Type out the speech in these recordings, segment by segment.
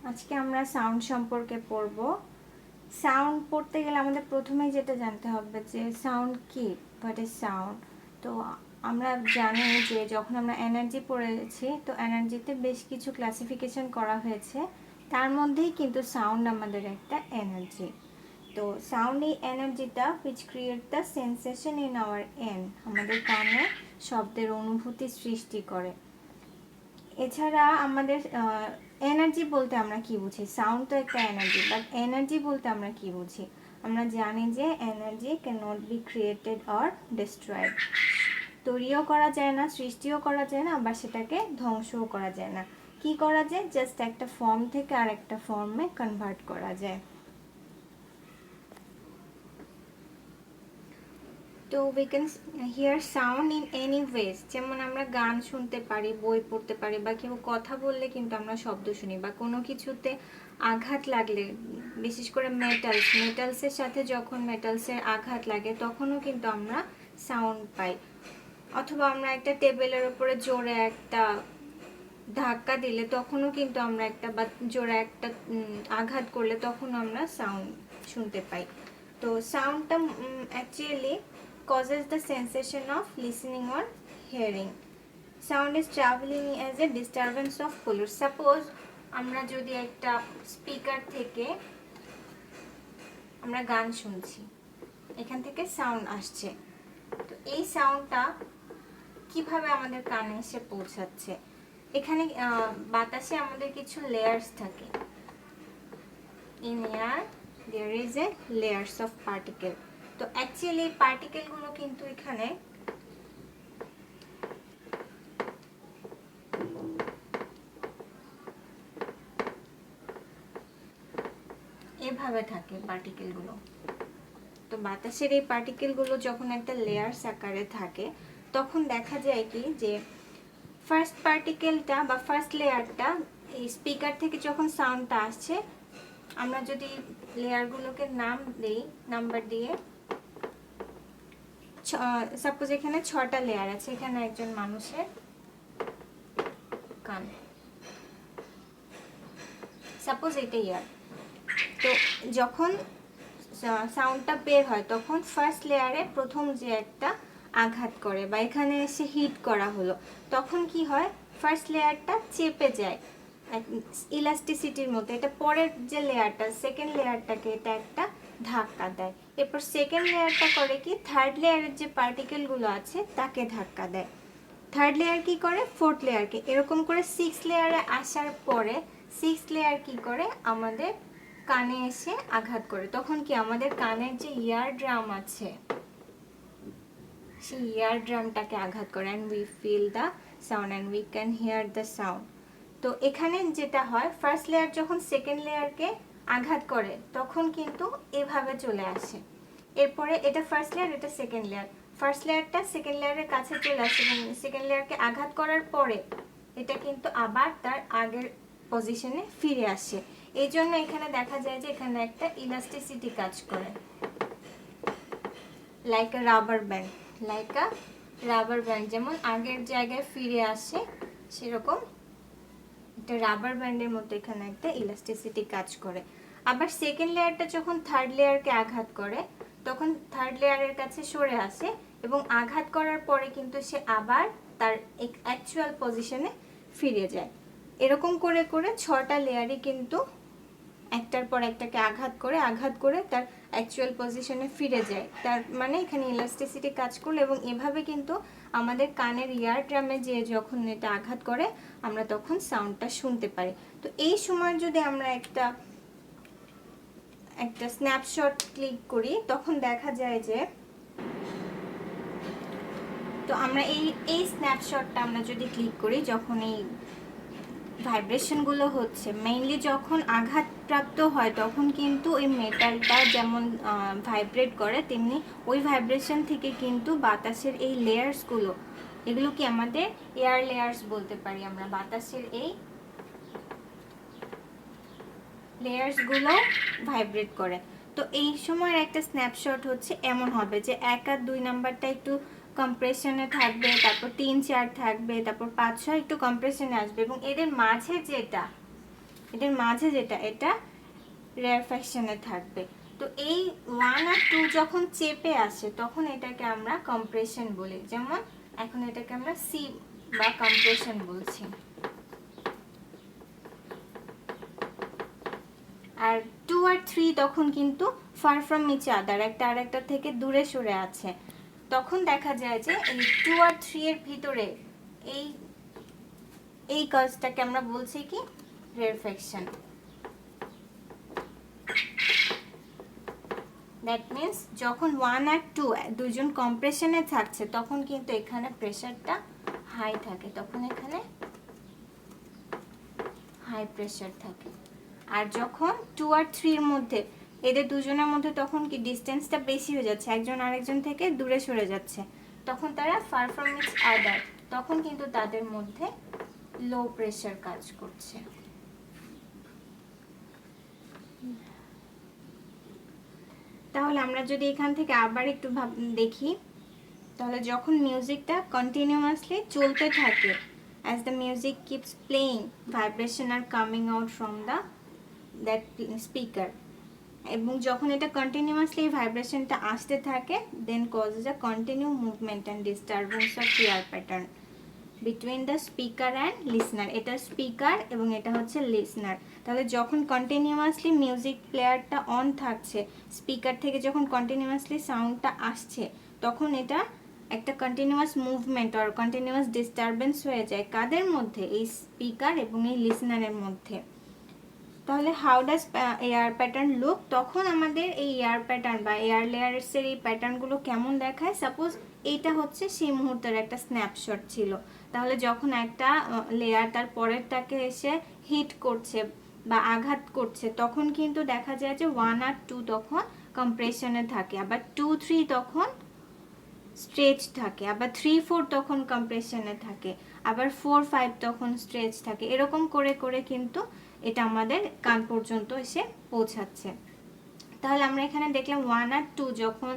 আজকে আমরা সাউন্ড সম্পর্কে পড়ব। সাউন্ড পড়তে গেলে আমাদের প্রথমেই যেটা জানতে হবে যে সাউন্ড কি, হোয়াট ইজ সাউন্ড। তো আমরা জানি যে যখন আমরা এনার্জি পড়েছি, তো এনার্জিতে বেশ কিছু ক্লাসিফিকেশন করা হয়েছে, তার মধ্যেই কিন্তু সাউন্ড আমাদের একটা এনার্জি। তো সাউন্ড এই এনার্জিটা which create the sensation in our end, আমাদের কানে শব্দের অনুভূতি সৃষ্টি করে। এছাড়া আমাদের এনার্জি বলতে আমরা কি বুঝি? সাউন্ড তো একটা এনার্জি, বাট এনার্জি বলতে আমরা কি বুঝি? আমরা জানি যে energy can not be created or destroyed. তৈরিও করা যায় না, সৃষ্টিও করা যায় না, আবার সেটাকে ধ্বংসও করা যায় না। কি করা যায়? জাস্ট একটা ফর্ম থেকে আর একটা ফর্মে কনভার্ট করা যায়। তো we can hear sound in any ways. যেমন আমরা গান শুনতে পারি, বই পড়তে পারি, বা কেউ কথা বললে কিন্তু আমরা শব্দ শুনি, বা কোনো কিছুতে আঘাত লাগলে, বিশেষ করে মেটালসের সাথে যখন মেটালসের আঘাত লাগে তখনও কিন্তু আমরা সাউন্ড পাই। অথবা আমরা একটা টেবিলের উপরে জোরে একটা ধাক্কা দিলে তখনও কিন্তু আমরা একটা, বা জোরে একটা আঘাত করলে তখন আমরা সাউন্ড শুনতে পাই। তো সাউন্ডটা actually causes the sensation of listening or hearing. Sound is traveling as a disturbance of pollution. Suppose আমরা যদি একটা স্পিকার থেকে আমরা গান শুনছি, এখান থেকে সাউন্ড আসছে, তো এই সাউন্ডটা কিভাবে আমাদের কানে এসে পৌঁছাচ্ছে? এখানে বাতাসে আমাদের কিছু লেয়ার্স থাকে। In air there is a layers of particle. তো অ্যাকচুয়ালি এই পার্টিকেলগুলো কিন্তু এখানে এভাবে থাকে পার্টিকেলগুলো। তো বাতাসের এই পার্টিকেলগুলো যখন একটা লেয়ার্স আকারে থাকে, তখন দেখা যায় কি যে ফার্স্ট পার্টিকেলটা বা ফার্স্ট লেয়ারটা এই স্পিকার থেকে যখন সাউন্ডটা আসছে, আমরা যদি লেয়ারগুলোকে নাম দেই, নাম্বার দিয়ে, সাপোজ এখানে 6টা লেয়ার আছে। এখানে একজন মানুষের কান, সাপোজ এটা ইয়ার। তো যখন সাউন্ডটা বের হয় তখন ফার্স্ট লেয়ারে প্রথম যে একটা আঘাত করে, বা এখানে এসে হিট করা হলো, তখন কি হয়? ফার্স্ট লেয়ারটা চেপে যায় ইলাস্টিসিটির মতো। এটা পরের যে লেয়ারটা, সেকেন্ড লেয়ারটাকে এটা একটা ধাক্কা দেয়। এরপর সেকেন্ড লেয়ারটা করে কি, থার্ড লেয়ারের যে পার্টিকেলগুলো আছে তাকে ধাক্কা দেয়। থার্ড লেয়ার কি করে? ফোর্থ লেয়ারকে। এরকম করে 6 লেয়ারে আসার পরে 6 লেয়ার কি করে? আমাদের কানে এসে আঘাত করে। তখন কি আমাদের কানের যে ইয়ার ড্রাম আছে, সেই ইয়ার ড্রামটাকে আঘাত করে, and we feel the sound and we can hear the sound. তো এখানে যেটা হয়, ফার্স্ট লেয়ার যখন সেকেন্ড লেয়ারকে আঘাত করে তখন কিন্তু এভাবে চলে আসে। এরপরে এটা ফার্স্ট লেয়ার, এটা সেকেন্ড লেয়ার। ফার্স্ট লেয়ারটা সেকেন্ড লেয়ারের কাছে চলে আসে এবং সেকেন্ড লেয়ারকে আঘাত করার পরে এটা কিন্তু আবার তার আগের পজিশনে ফিরে আসে। এই জন্য এখানে দেখা যায় যে এখানে একটা ইলাস্টিসিটি কাজ করে, লাইক আ রাবার ব্যান্ড। লাইক আ রাবার ব্যান্ড যেমন আগের জায়গায় ফিরে আসে, সেরকম একটা রাবার ব্যান্ডের মতো এখানে একটা ইলাস্টিসিটি কাজ করে। আবার সেকেন্ড লেয়ারটা যখন থার্ড লেয়ারকে আঘাত করে, তখন থার্ড লেয়ারের কাছে সরে আসে এবং আঘাত করার পরে কিন্তু সে আবার তার অ্যাকচুয়াল পজিশনে ফিরে যায়। এরকম করে করে 6টা লেয়ারই কিন্তু একটার পর একটাকে আঘাত করে তার অ্যাকচুয়াল পজিশনে ফিরে যায়। তার মানে এখানে ইলাস্টিসিটি কাজ করলো, এবং এভাবে কিন্তু আমাদের কানের ইয়ার ড্রামে যে যখন এটা আঘাত করে আমরা তখন সাউন্ডটা শুনতে পারি। তো এই সময় যদি আমরা একটা স্ন্যাপশট ক্লিক করি, তখন দেখা যায় যে, তো আমরা এই স্ন্যাপশটটা আমরা যদি ক্লিক করি, যখন এই ভাইব্রেশনগুলো হচ্ছে, মেইনলি যখন আঘাতপ্রাপ্ত হয় তখন কিন্তু ওই মেটালটা যেমন ভাইব্রেট করে, তেমনি ওই ভাইব্রেশন থেকে কিন্তু বাতাসের এই লেয়ার্সগুলো, এগুলো কি আমাদের এয়ার লেয়ার্স বলতে পারি আমরা। বাতাসের এই লেয়ার্সগুলো ভাইব্রেট করে। তো এই সময়ের একটা স্ন্যাপশট হচ্ছে এমন হবে যে 1 আর 2 নাম্বারটা একটু কম্প্রেশনে থাকবে, তারপর 3 4 থাকবে, তারপর 5 6 একটু কম্প্রেশনে আসবে, এবং এদের মাঝে যেটা এদের মাঝে যেটা, এটা রেয়ারফ্যাকশনে থাকবে। তো এই 1 আর 2 যখন চেপে আসে তখন এটাকে আমরা কম্প্রেশন বলি। যেমন এখন এটাকে আমরা সি বা কম্প্রেশন বলছি। আর 2 আর 3 তখন কিন্তু ফার ফ্রম ইচ আদার, একটা আরেকটা থেকে দূরে সরে আছে। তখন দেখা যায় যে এই 2 আর 3 এর ভিতরে এই এই কাজটাকে আমরা বলছি কি রেয়ারফ্যাকশন। দ্যাট মিন্স যখন 1 আর 2 দুইজন কম্প্রেশনে থাকছে তখন কিন্তু এখানে প্রেসারটা হাই থাকে, তখন এখানে হাই প্রেসার থাকে। আর যখন 2 আর 3 এর মধ্যে এদের দুজনের মধ্যে তখন কি ডিস্টেন্সটা বেশি হয়ে যাচ্ছে, একজন আরেকজন থেকে দূরে সরে যাচ্ছে, তখন তারা ফার ফ্রম ইচ আদার, তখন কিন্তু তাদের মধ্যে লো প্রেসার কাজ করছে। তাহলে আমরা যদি এখান থেকে আবার একটু দেখি, তাহলে যখন মিউজিকটা কন্টিনিউয়াসলি চলতে থাকে, as the music keeps playing, vibration are coming out from that speaker, এবং যখন এটা কন্টিনিউয়াসলি ভাইব্রেশনটা আসতে থাকে, then causes a continue movement and disturbance of ear pattern between the speaker and listener. এটা স্পিকার এবং এটা হচ্ছে লিসনার। তাহলে যখন কন্টিনিউয়াসলি মিউজিক প্লেয়ারটা অন থাকছে, স্পিকার থেকে যখন কন্টিনিউয়াসলি সাউন্ডটা আসছে, তখন এটা একটা কন্টিনিউয়াস মুভমেন্ট আর কন্টিনিউয়াস ডিস্টারবেন্স হয়ে যায় কাদের মধ্যে, এই স্পিকার এবং এই লিসনারের মধ্যে। তাহলে how does air pattern look, তখন আমাদের এই এয়ার প্যাটার্ন বা এয়ার লেয়ার্সের এই প্যাটার্নগুলো কেমন দেখায়। সাপোজ এইটা হচ্ছে সেই মুহূর্তের একটা স্ন্যাপশট ছিল, তাহলে যখন একটা লেয়ার তার পরেরটাকে এসে হিট করছে বা আঘাত করছে, তখন কিন্তু দেখা যায় যে 1 আর 2 তখন কম্প্রেশনে থাকে, আবার 2, 3 তখন স্ট্রেচ থাকে, আবার 3, 4 তখন কম্প্রেশনে থাকে, আবার 4, 5 তখন স্ট্রেচ থাকে। এরকম করে করে কিন্তু এটা আমাদের কান পর্যন্ত এসে পৌঁছাচ্ছে। তাহলে আমরা এখানে দেখলাম 1 আর 2 যখন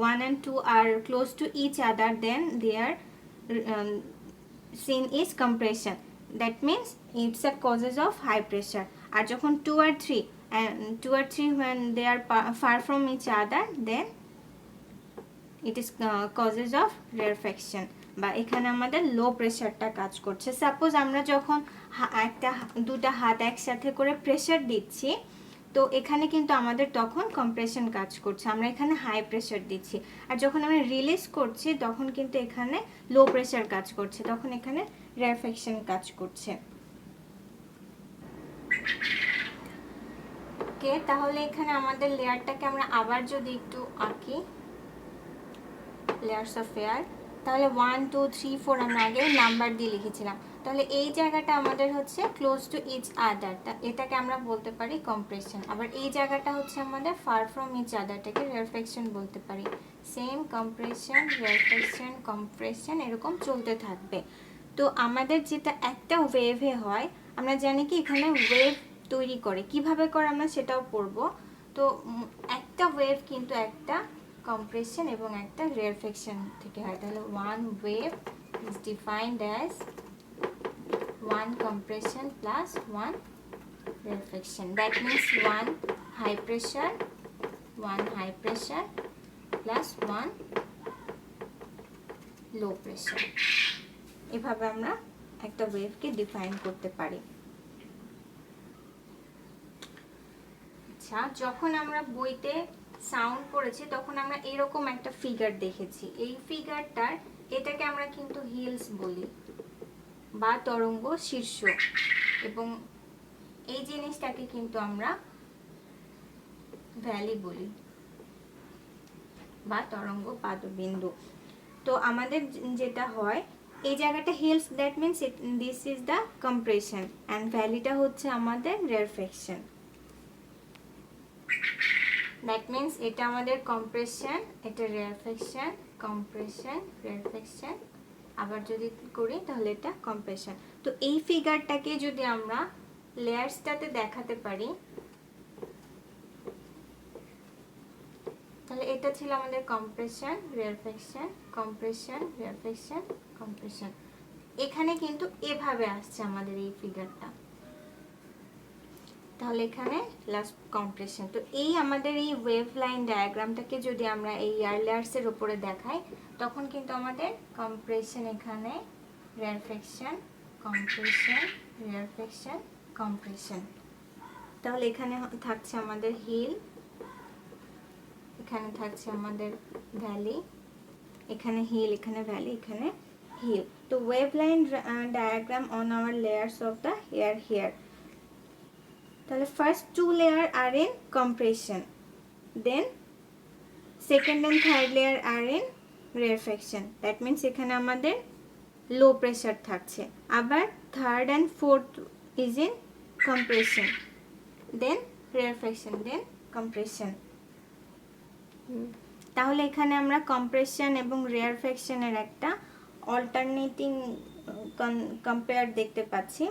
1 and 2 are close to each other, then their scene is compression. That means it's a causes of high pressure. আর যখন 2 আর 3 when they are far from each other, then it is causes of rarefaction, বা এখানে আমাদের লো প্রেসারটা কাজ করছে। Suppose আমরা যখন দুটা হাত একসাথে করে প্রেসার দিচ্ছি, তো এখানে কিন্তু আমাদের তখন কম্প্রেশন কাজ করছে, আমরা এখানে হাই প্রেসার দিচ্ছি। আর যখন আমরা রিলিজ করছি তখন কিন্তু এখানে লো প্রেসার কাজ করছে, তখন এখানে rarefaction কাজ করছে। ওকে, তাহলে এখানে আমাদের লেয়ারটাকে আমরা আবার যদি একটু আঁকি, লেয়ার্স অফ এয়ার, তাহলে 1, 2, 3, 4 আমরা আগে নাম্বার দিয়ে লিখেছিলাম। তাহলে এই জায়গাটা আমাদের হচ্ছে ক্লোজ টু ইচ আদার, এটাকে আমরা বলতে পারি কম্প্রেশন। আবার এই জায়গাটা হচ্ছে আমাদের ফার ফ্রম ইচ আদারটাকে রেয়ারফ্যাকশন বলতে পারি। সেম কম্প্রেশন, রেয়ারফ্যাকশন, কম্প্রেশন এরকম চলতে থাকবে। তো আমাদের যেটা একটা ওয়েভে হয়, আমরা জানি কি এখানে ওয়েভ তৈরি করে, কিভাবে করে আমরা সেটাও পড়বো। তো একটা ওয়েভ কিন্তু একটা compression এবং একটা rarefaction থেকে হয়। তাহলে one wave is defined as one compression plus one rarefaction. That means one high pressure plus one low pressure. এভাবে আমরা একটা ওয়েভকে ডিফাইন করতে পারি। আচ্ছা, যখন আমরা বইতে সাউন্ড পড়েছি তখন আমরা এরকম একটা ফিগার দেখেছি। এই ফিগারটার এটাকে আমরা কিন্তু হিলস বলি বা তরঙ্গ শীর্ষ, এবং এই জিনিসটাকে কিন্তু আমরা ভ্যালি বলি বা তরঙ্গ পাদবিন্দু। তো আমাদের যেটা হয় এই জায়গাটা hills, that means this is the compression and ভ্যালিটা হচ্ছে আমাদের রেয়ারফ্যাকশন। দ্যাট মিন্স এটা আমাদের কম্প্রেশন, এটা রেয়ারফ্যাকশন, কম্প্রেশন, রেয়ারফ্যাকশন, আবার যদি করি তাহলে এটা কম্প্রেশন। তো এই ফিগারটাকে যদি আমরা লেয়ার্সটাতে দেখাতে পারি, তাহলে এটা ছিল আমাদের কম্প্রেশন, রেয়ারফ্যাকশন, কম্প্রেশন, রেয়ারফ্যাকশন, কম্প্রেশন। এখানে কিন্তু এভাবে আসছে আমাদের এই ফিগারটা। তাহলে এখানে লাস্ট কম্প্রেশন। তো এই আমাদের এই ওয়েভ লাইন ডায়াগ্রামটাকে যদি আমরা এই এয়ার লেয়ার্সের উপরে দেখাই, তখন কিন্তু আমাদের কম্প্রেশন, এখানে রেয়ারফেকশন, কম্প্রেশন, রেয়ারফেকশন, কম্প্রেশন। তাহলে এখানে থাকছে আমাদের হিল, এখানে থাকছে আমাদের ভ্যালি, এখানে হিল, এখানে ভ্যালি, এখানে হিল। তো wave line diagram on our layers of the air here. তাহলে first 2 layer are in compression, then second and third layer are in rarefaction. That means এখানে আমাদের লো প্রেশার থাকছে। আবার third and fourth is in compression, then rarefaction, then compression. তাহলে এখানে আমরা compression এবং রেয়ারফেকশনের একটা অল্টারনেটিং কম্পেয়ার দেখতে পাচ্ছি,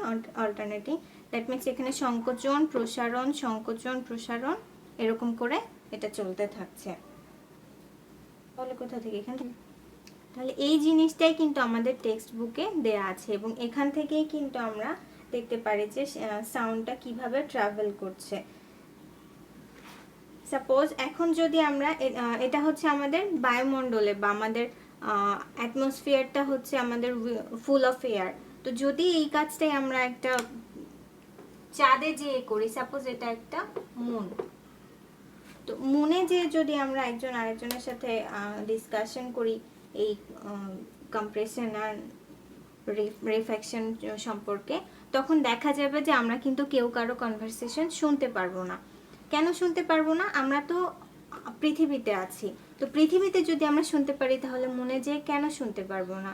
অল্টারনেটিং। দ্যাট মিনস এখানে সংকোচন প্রসারণ, সংকোচন প্রসারণ, এরকম করে এটা চলতে থাকছে। তাহলে কোথা থেকে? এখান থেকে। তাহলে এই জিনিসটাই কিন্তু আমাদের টেক্সট বুকে দেয়া আছে, এবং এখান থেকেই কিন্তু আমরা দেখতে পারি যে সাউন্ডটা কিভাবে ট্রাভেল করছে। সাপোজ এখন যদি আমরা এটা হচ্ছে আমাদের বায়ুমণ্ডলে বা আমাদের অ্যাটমসফিয়ারটা হচ্ছে আমাদের ফুল অফ এয়ার। তো যদি এই কাজটাই আমরা একটা চাঁদে যেয়ে করি, সাপোজ এটা একটা মুন, তো মুনে যে যদি আমরা একজন আরেকজনের সাথে ডিসকাশন করি এই কম্প্রেশন আর রিফ্লেকশন সম্পর্কে, তখন দেখা যাবে যে আমরা কিন্তু কেউ কারো কনভারসেশন শুনতে পারবো না। কেন শুনতে পারবো না? আমরা তো পৃথিবীতে আছি, তো পৃথিবীতে যদি আমরা শুনতে পারি তাহলে মনে যেয়ে কেন শুনতে পারবো না?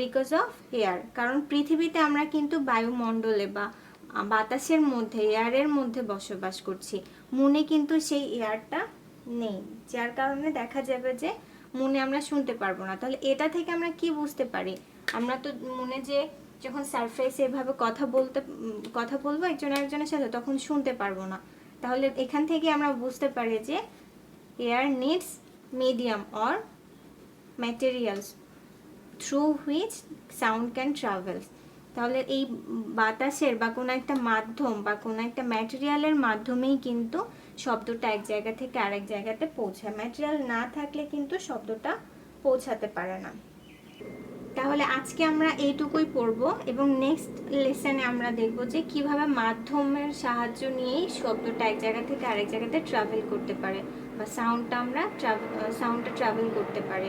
Because of air. কারণ পৃথিবীতে আমরা কিন্তু বায়ুমণ্ডলে বা বাতাসের মধ্যে, এয়ারের মধ্যে বসবাস করছি। মনে কিন্তু সেই এয়ারটা নেই, যার কারণে দেখা যাবে যে মনে আমরা শুনতে পারবো না। তাহলে এটা থেকে আমরা কি বুঝতে পারি? আমরা তো মনে যে যখন সারফেসে এভাবে কথা বলবো একজন আরেকজনের সাথে, তখন শুনতে পারবো না। তাহলে এখান থেকে আমরা বুঝতে পারি যে air needs medium or materials through which sound can travel. তাহলে এই বাতাসের বা কোনো একটা মাধ্যম বা কোনো একটা ম্যাটেরিয়ালের মাধ্যমেই কিন্তু শব্দটা এক জায়গা থেকে আরেক জায়গাতে পৌঁছায়। ম্যাটেরিয়াল না থাকলে কিন্তু শব্দটা পৌঁছাতে পারে না। তাহলে আজকে আমরা এইটুকুই পড়বো, এবং নেক্সট লেসনে আমরা দেখব যে কিভাবে মাধ্যমের সাহায্য নিয়েই শব্দটা এক জায়গা থেকে আরেক জায়গাতে ট্রাভেল করতে পারে, বা সাউন্ডটা ট্রাভেল করতে পারে।